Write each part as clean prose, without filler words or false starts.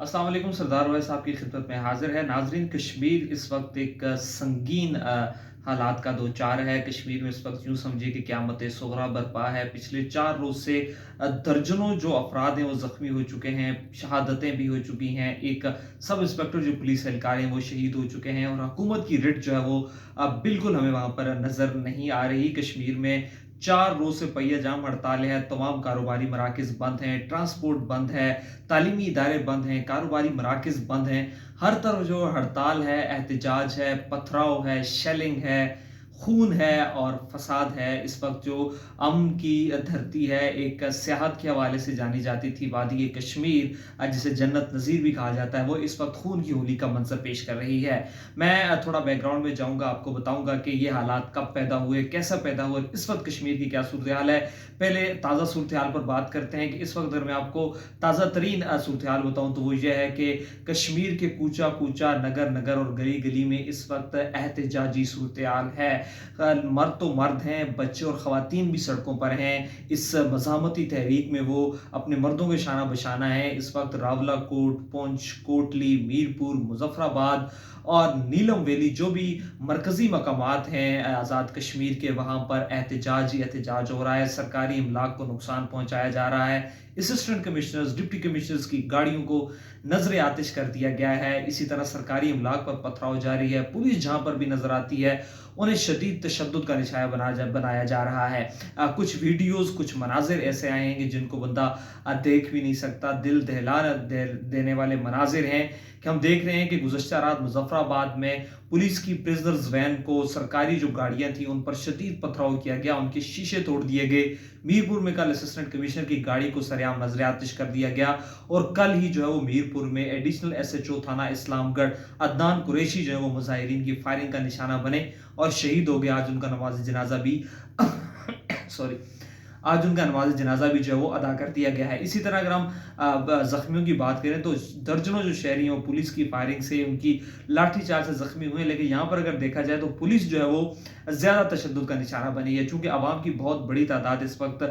अस्सलाम वालेकुम। सरदार ओवैस साहब की खिदमत में हाजिर है। नाजरीन, कश्मीर इस वक्त एक संगीन हालात का दो चार है। कश्मीर में इस वक्त यूँ समझिए कि क़यामत सुग़रा बरपा है। पिछले 4 रोज़ से दर्जनों जो अफराद हैं वो ज़ख्मी हो चुके हैं, शहादतें भी हो चुकी हैं। एक सब इंस्पेक्टर जो पुलिस एहलकार हैं वो शहीद हो चुके हैं और हुकूमत की रिट जो है वो बिल्कुल हमें वहाँ पर नज़र नहीं आ रही। कश्मीर में 4 रोज़ से पहिया जाम हड़ताल है, तमाम कारोबारी मराकज़ बंद हैं, ट्रांसपोर्ट बंद है, तालीमी इदारे बंद हैं, कारोबारी मराकज़ बंद हैं। हर तरफ जो हड़ताल है, एहतजाज है, पथराव है, शेलिंग है, खून है और फ़साद है। इस वक़्त जो अमन की धरती है, एक सियाहत के हवाले से जानी जाती थी वादी कश्मीर, जिसे जन्नत नज़ीर भी कहा जाता है, वो इस वक़्त खून की होली का मंज़र पेश कर रही है। मैं थोड़ा बैकग्राउंड में जाऊँगा, आपको बताऊँगा कि ये हालात कब पैदा हुए, कैसा पैदा हुआ, इस वक़्त कश्मीर की क्या सूरत-ए-हाल है। पहले ताज़ा सूरत-ए-हाल पर बात करते हैं कि इस वक़्त अगर मैं आपको ताज़ा तरीन सूरत-ए-हाल बताऊँ तो वो ये है कि कश्मीर के कूचा-कूचा, नगर-नगर और गली-गली में इस वक़्त एहतजाजी सूरत-ए-हाल है। मर्द तो मर्द हैं, बच्चे और ख़वातीन भी सड़कों पर हैं। इस मज़ामती तहरीक में वो अपने मर्दों के शाना बशाना है। इस वक़्त रावलाकोट, पुंछ, कोटली, मीरपुर, मुज़फ़्फ़राबाद और नीलम वैली जो भी मरकज़ी मकामात हैं आज़ाद कश्मीर के, वहाँ पर एहतजाज ही एहतजाज हो रहा है। सरकारी इमलाक को नुकसान पहुँचाया जा रहा है। असिस्टेंट कमिश्नर्स, डिप्टी कमिश्नर्स की गाड़ियों को नज़र आतिश कर दिया गया है। इसी तरह सरकारी इमलाक पर पथराव जारी है। पुलिस जहाँ पर भी नज़र आती है उन्हें शदीद तशद्दुद का निशाना बनाया जा रहा है। कुछ वीडियोज़, कुछ मनाज़िर ऐसे आए हैं कि जिनको बंदा देख भी नहीं सकता। दिल देने वाले मनाज़िर हैं कि हम देख रहे हैं कि गुज़श्ता रात मुज़फ़्फ़राबाद में पुलिस की प्रिज़नर्स वैन को, सरकारी जो गाड़ियाँ थी उन पर शदीद पथराव किया गया, उनके शीशे तोड़ दिए गए। मीरपुर में कल असिस्टेंट कमिश्नर की गाड़ी को सरेआम नज़र आतिश कर दिया गया और कल ही जो है वो मीरपुर में एडिशनल एसएचओ थाना इस्लामगढ़ अदनान कुरैशी जो है वो मुज़ाहिरीन की फायरिंग का निशाना बने और शहीद हो गए। आज उनका नमाज़ जनाज़ा भी सॉरी आज उनका नमाज़ जनाज़ा भी जो है वो अदा कर दिया गया है। इसी तरह अगर हम ज़ख्मियों की बात करें तो दर्जनों जो शहरी हैं वो पुलिस की फायरिंग से, उनकी लाठीचार्ज से ज़ख्मी हुए हैं। लेकिन यहाँ पर अगर देखा जाए तो पुलिस जो है वो ज़्यादा तशद्दुद का निशाना बनी है, चूँकि आवाम की बहुत बड़ी तादाद इस वक्त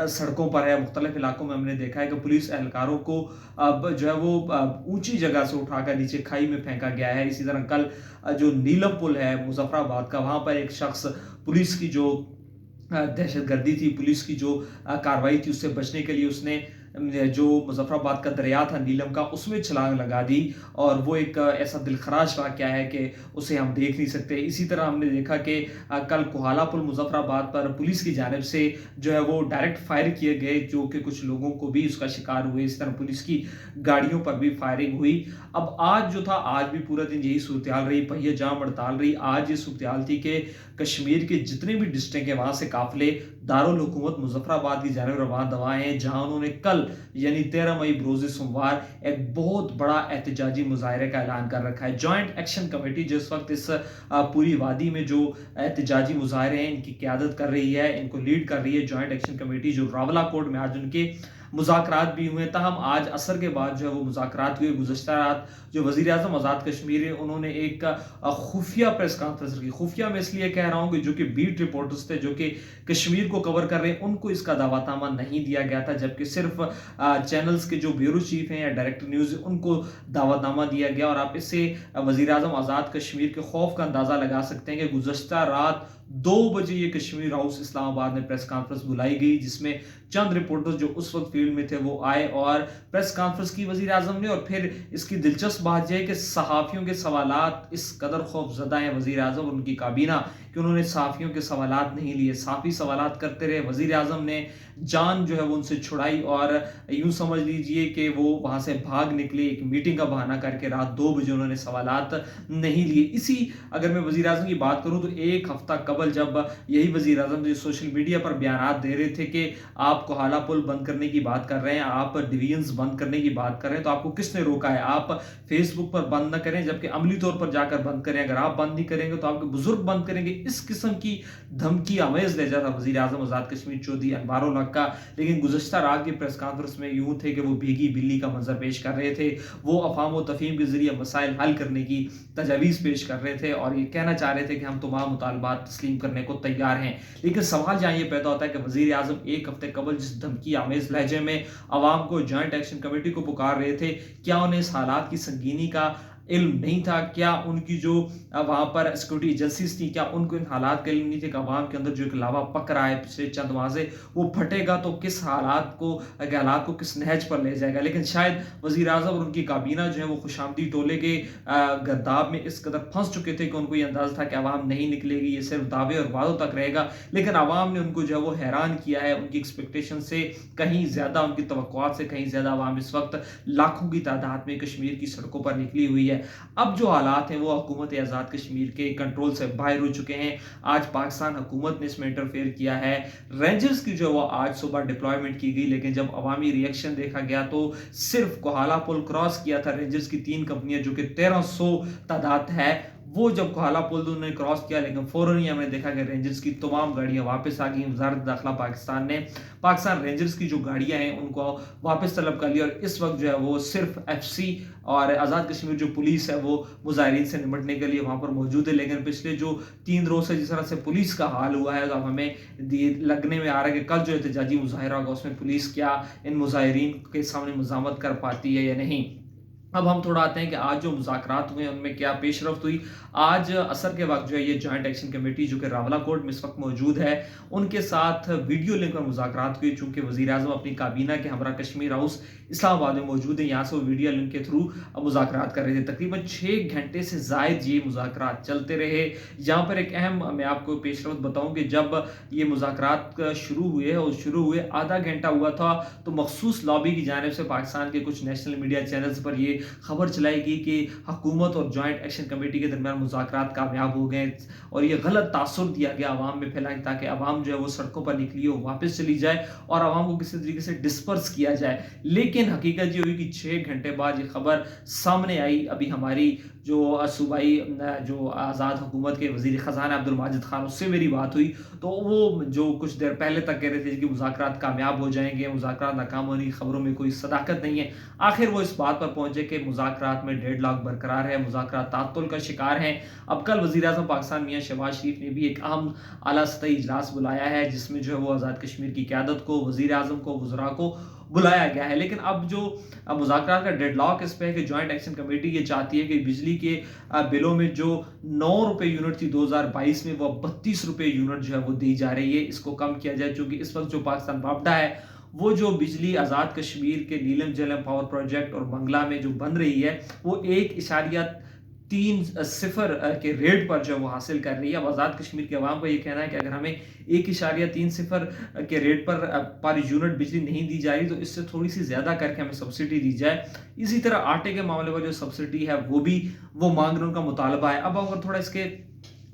सड़कों पर है। मुख्तलिफ इलाकों में हमने देखा है कि पुलिस एहलकारों को अब जो है वो ऊँची जगह से उठाकर नीचे खाई में फेंका गया है। इसी तरह कल जो नीलम पुल है मुज़फ़्फ़राबाद का, वहाँ पर एक शख्स पुलिस की जो दहशतगर्दी थी, पुलिस की जो कार्रवाई थी उससे बचने के लिए उसने जो मुज़फ़्फ़राबाद का दरिया था नीलम का, उसमें छलांग लगा दी और वो एक ऐसा दिलखराश वाक़या है कि उसे हम देख नहीं सकते। इसी तरह हमने देखा कि कल कोहाला पुल मुज़फ़्फ़राबाद पर पुलिस की जानिब से जो है वो डायरेक्ट फायर किए गए, जो कि कुछ लोगों को भी उसका शिकार हुए। इस तरह पुलिस की गाड़ियों पर भी फायरिंग हुई। अब आज जो था, आज भी पूरा दिन यही सूरत-ए-हाल रही, पहिए जाम हड़ताल रही। आज ये सूरत-ए-हाल थी कि कश्मीर के जितने भी डिस्ट्रिक्ट हैं वहाँ से काफ़िले दारुल हुकूमत मुज़फ़्फ़राबाद की जानिब रवाना हैं, जहाँ उन्होंने कल यानी 13 मई बरोज़ सोमवार एक बहुत बड़ा एहतजाजी मुज़ाहरे का ऐलान कर रखा है। जॉइंट एक्शन कमेटी जो इस वक्त इस पूरी वादी में जो एहतजाजी मुज़ाहरे हैं इनकी क़यादत कर रही है, इनको लीड कर रही है जॉइंट एक्शन कमेटी, जो रावलाकोट में आज उनके मुज़ाकरात भी हुए। ताहम आज असर के बाद जो है वो मुज़ाकरात हुए। गुज़श्ता रात जो वज़ीर-ए-आज़म आज़ाद कश्मीर है उन्होंने एक खुफिया प्रेस कॉन्फ्रेंस रखी। खुफिया मैं इसलिए कह रहा हूँ कि जो कि बीट रिपोर्टर्स थे, जो कि कश्मीर को कवर कर रहे हैं, उनको इसका दावतनामा नहीं दिया गया था, जबकि सिर्फ चैनल्स के जो ब्यूरो चीफ हैं या डायरेक्टर न्यूज़ उनको दावतनामा दिया गया। और आप इससे वज़ीर-ए-आज़म आज़ाद कश्मीर के खौफ का अंदाज़ा लगा सकते हैं कि गुज़श्ता रात 2 बजे ये कश्मीर हाउस इस्लामाबाद में प्रेस कॉन्फ्रेंस बुलाई गई, जिसमें चंद रिपोर्टर्स जो उस वक्त फील्ड में थे वो आए और प्रेस कॉन्फ्रेंस की वज़ीर-ए-आज़म ने। और फिर इसकी दिलचस्प बात यह है कि सहाफ़ियों के सवालात इस कदर खौफज़दा हैं वज़ीर-ए-आज़म और उनकी काबीना कि उन्होंने सहाफ़ियों के सवालात नहीं लिए। सहाफ़ी सवालात करते रहे, वज़ीर-ए-आज़म ने जान जो है वो उनसे छुड़ाई और यूँ समझ लीजिए कि वो वहाँ से भाग निकले। एक मीटिंग का बहाना करके रात 2 बजे उन्होंने सवालात नहीं लिए। इसी अगर मैं वज़ीर-ए-आज़म की बात करूँ तो 1 हफ़्ता कबल जब यही वज़ीर-ए-आज़म जो सोशल मीडिया पर बयानात दे रहे थे कि आप कोहाला पुल बंद करने की बात कर रहे हैं, आप डिवीजन्स बंद करने की बात कर रहे हैं, तो आपको किसने रोका है? आप फेसबुक पर बंद न करें, जबकि अमली तौर पर जाकर बंद करें। अगर आप बंद नहीं करेंगे तो आपके बुजुर्ग बंद करेंगे। इस किस्म की धमकी आमेज़ लहज़ा था वज़ीर-ए-आज़म आज़ाद कश्मीर चौधरी अनवारुल हक का। लेकिन गुज़श्ता रात की प्रेस कॉन्फ्रेंस में यूँ थे कि वो भीगी बिल्ली का मंज़र पेश कर रहे थे। वो अफ़वाम व तफ़हीम के ज़रिए मसाइल हल करने की तजावीज़ पेश कर रहे थे और ये कहना चाह रहे थे कि हम तमाम मुतालबात तस्लीम तस्लीम करने को तैयार हैं। लेकिन सवाल यहाँ ये पैदा होता है कि वज़ीर आज़म एक हफ्ते कबल जिस धमकी आमेज़ लहजे में अवाम को जॉइंट एक्शन कमेटी को पुकार रहे थे, क्या उन्हें इस हालात की संगीनी का इल्म नहीं था? क्या उनकी जो वहाँ पर सिक्योरिटी एजेंसीज थी, क्या उनको इन हालात का इल्म नहीं थे कि अवाम के अंदर जो एक लावा पक रहा है पिछले चंद माह से, वो फटेगा तो किस हालात को किस नहज पर ले जाएगा? लेकिन शायद वज़ीर आज़म और उनकी काबीना जो है वो खुशामदी टोले के गर्दाब में इस कदर फंस चुके थे कि उनको ये अंदाज़ा था कि अवाम नहीं निकलेगी, ये सिर्फ दावे और वादों तक रहेगा। लेकिन अवाम ने उनको जो है वो हैरान किया है, उनकी एक्सपेक्टेशन से कहीं ज़्यादा, उनकी तवक्कुआत से कहीं ज़्यादा अवाम इस वक्त लाखों की तादाद में कश्मीर की सड़कों पर निकली हुई है। अब जो हालात हैं वो हुकूमत आज़ाद कश्मीर के कंट्रोल से बाहर हो चुके हैं। आज पाकिस्तान हुकूमत ने इसमें इंटरफेयर किया है। रेंजर्स की जो वो आज सुबह डिप्लॉयमेंट की गई, लेकिन जब अवामी रिएक्शन देखा गया तो सिर्फ कोहाला पुल क्रॉस किया था रेंजर्स की 3 कंपनियां जो कि 1300 तादाद है, वो जब कोहाला पुल उन्होंने क्रॉस किया, लेकिन फौरन ही हमने देखा कि रेंजर्स की तमाम गाड़ियां वापस आ गई। वजारत दाखिला पाकिस्तान ने पाकिस्तान रेंजर्स की जो गाड़ियां हैं उनको वापस तलब कर लिया और इस वक्त जो है वो सिर्फ एफसी और आज़ाद कश्मीर जो पुलिस है वो मुजाहिरीन से निपटने के लिए वहाँ पर मौजूद है। लेकिन पिछले जो 3 रोज से जिस तरह से पुलिस का हाल हुआ है, तो अब हमें लगने में आ रहा है कि कल जो एहतजाजी मुजाहिरा होगा उसमें पुलिस क्या इन मुजाहिरीन के सामने मज़ामत कर पाती है या नहीं। अब हम थोड़ा आते हैं कि आज जो मुज़ाकरात हुए उनमें क्या पेशरफ्त हुई। आज असर के वक्त जो है ये जॉइंट एक्शन कमेटी जो कि रावलाकोट में इस वक्त मौजूद है, उनके साथ वीडियो लिंक पर मुज़ाकरात हुई। चूँकि वज़ीर आज़म अपनी काबीना के हमरा कश्मीर हाउस इस्लामाबाद में मौजूद है, यहाँ से वो वीडियो लिंक के थ्रू मुज़ाकरात कर रहे थे। तकरीबन 6 घंटे से ज़ायद ये मुज़ाकरात चलते रहे। यहाँ पर एक अहम मैं आपको पेशरफ्त बताऊँ कि जब ये मुज़ाकरात शुरू हुए और शुरू हुए आधा घंटा हुआ था तो मखसूस लॉबी की जानिब से पाकिस्तान के कुछ नेशनल मीडिया चैनल्स पर ये खबर चलाई गई कि हुकूमत और जॉइंट एक्शन कमेटी के दरमियान मुज़ाकरात कामयाब हो गए और ये गलत तासुर दिया गया आवाम में फैलाए ताकि आवाम जो है वो सड़कों पर निकली हो, वापस चली जाए और आवाम को किसी तरीके से डिस्पर्स किया जाए। लेकिन हकीकत ये हुई कि 6 घंटे बाद ये खबर सामने आई। अभी हमारी जो सूबाई जो आज़ाद हुकूमत के वज़ीर ख़ज़ाना अब्दुल माजिद खान, उससे मेरी बात हुई तो वो जो कुछ देर पहले तक कह रहे थे कि मुज़ाकरात कामयाब हो जाएंगे, मुज़ाकरात नाकाम होने की खबरों में कोई सदाकत नहीं है, आखिर वो इस बात पर पहुंचे कि मुज़ाकरात में डेडलॉक बरकरार है, मुज़ाकरात तात्तुल का शिकार हैं। अब कल वज़ीर आज़म पाकिस्तान मियां शहबाज शरीफ ने भी एक अहम आला सतही इजलास बुलाया है जिसमें जो है वो आज़ाद कश्मीर की क़यादत को, वज़ीर आज़म को, वज़रा को बुलाया गया है। लेकिन अब जो मुज़ाकरात का डेडलॉक इस पे है कि जॉइंट एक्शन कमेटी ये चाहती है कि बिजली के बिलों में जो 9 रुपए यूनिट थी 2022 में, वो 32 रुपए यूनिट जो है वो दी जा रही है, इसको कम किया जाए। चूंकि इस वक्त जो पाकिस्तान बापडा है वो जो बिजली आज़ाद कश्मीर के नीलम झेलम पावर प्रोजेक्ट और बंगला में जो बन रही है वो 1.30 के रेट पर जो वो हासिल कर रही है। अब आज़ाद कश्मीर के अवाम का ये कहना है कि अगर हमें 1.30 के रेट पर यूनिट बिजली नहीं दी जा रही तो इससे थोड़ी सी ज़्यादा करके हमें सब्सिडी दी जाए। इसी तरह आटे के मामले पर जो सब्सिडी है वो मांग रहे, उनका मुतालबा है। अब अगर थोड़ा इसके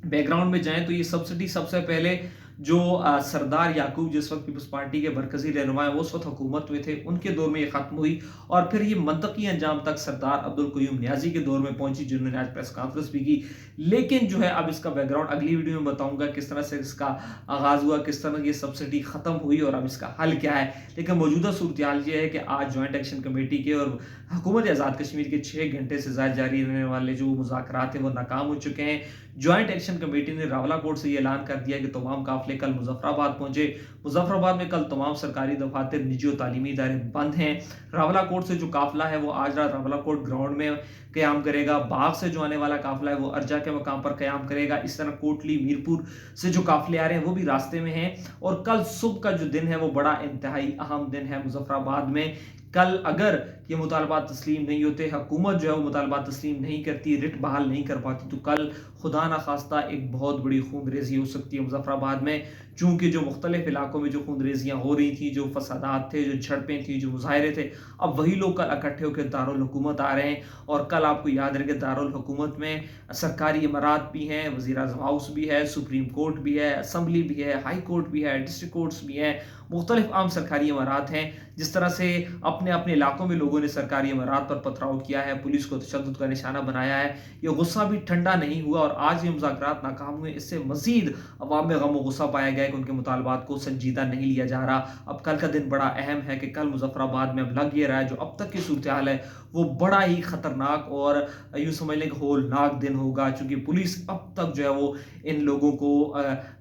बैकग्राउंड में जाएं तो ये सब्सिडी सबसे पहले जो सरदार याकूब जिस वक्त पीपल्स पार्टी के मरकजी रहनुमा है वो उस वक्त हुकूमत में थे, उनके दौर में ये खत्म हुई और फिर ये मंतकी अंजाम तक सरदार अब्दुल क़य्यूम नियाज़ी के दौर में पहुंची, जिन्होंने आज प्रेस कॉन्फ्रेंस भी की। लेकिन जो है अब इसका बैकग्राउंड अगली वीडियो में बताऊंगा, किस तरह से इसका आगाज़ हुआ, किस तरह ये सब्सिडी ख़त्म हुई और अब इसका हल क्या है। लेकिन मौजूदा सूरत हाल ये है कि आज जॉइंट एक्शन कमेटी के और हुकूमत आज़ाद कश्मीर के 6 घंटे से ज़्यादा जारी रहने वाले जो मुज़ाकरात हैं वो नाकाम हो चुके हैं। जॉइंट एक्शन कमेटी ने रावलाकोट से ये ऐलान कर दिया कि तमाम काफिले कल मुजफ्फराबाद पहुंचे। मुजफ्फराबाद में कल तमाम सरकारी दफातर, निजी और तालीमी इदारे बंद हैं। रावलाकोट से जो काफिला है वो आज रात रावलाकोट ग्राउंड में क़याम करेगा। बाग से जो आने वाला काफिला है वो अर्जा के मकाम पर क़याम करेगा। इस तरह कोटली, मीरपुर से जो काफिले आ रहे हैं वो भी रास्ते में हैं। और कल सुबह का जो दिन है वो बड़ा इंतहाई अहम दिन है मुजफ्फराबाद में। कल अगर ये मुतालबात तस्लीम नहीं होते, हुकूमत जो है वो मुतालबात तस्लीम नहीं करती, रिट बहाल नहीं कर पाती, तो कल खुदा न खास्ता एक बहुत बड़ी खून रेजी हो सकती है मुजफ्फराबाद में। चूँकि जो मुख्तलिफ इलाकों में जो खून रेजियाँ हो रही थी, जो फसादात थे, जो झड़पें थी, जो मुजाहरे थे, अब वही लोग कल इकट्ठे होकर दारुल हुकूमत आ रहे हैं। और कल आपको याद रहे कि दारुल हुकूमत में सरकारी इमारात भी हैं, वज़ीर आज़म हाउस भी है, सुप्रीम कोर्ट भी है, असम्बली भी है, हाई कोर्ट भी है, डिस्ट्रिक्ट कोर्ट्स भी हैं, मुख्तलिफ आम सरकारी इमारात हैं। जिस तरह से अपने अपने इलाकों में लोगों ने सरकारी इमारात पर पथराव किया है, पुलिस को तशद्दुद का निशाना बनाया है, ये गुस्सा भी ठंडा नहीं हुआ और आज ये मुज़ाकरात नाकाम हुए। इससे मज़ीद अवाम में गम व गुस्सा पाया गया कि उनके मुतालबात को संजीदा नहीं लिया जा रहा। अब कल का दिन बड़ा अहम है कि कल मुजफ्फराबाद में अब लग ये दे रहा है, जो अब तक की सूरत हाल है वो बड़ा ही खतरनाक और यूँ समझ लें कि होलनाक दिन होगा, चूँकि पुलिस अब तक जो है वो इन लोगों को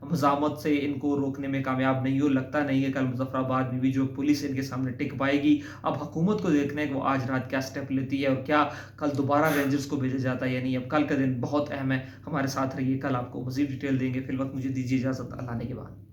मज़ामत से इनको रोकने में कामयाब नहीं हो। लगता नहीं है कल मुज़फ़्फ़राबाद में भी जो पुलिस इनके सामने टिक पाएगी। अब हुकूमत को देखना है कि वो आज रात क्या स्टेप लेती है और क्या कल दोबारा रेंजर्स को भेजा जाता है या नहीं। अब कल का दिन बहुत अहम है, हमारे साथ रहिए, कल आपको मज़ीद डिटेल देंगे। फ़िलवक़्त मुझे दीजिए इजाज़त, अल्लाह ने के बाद।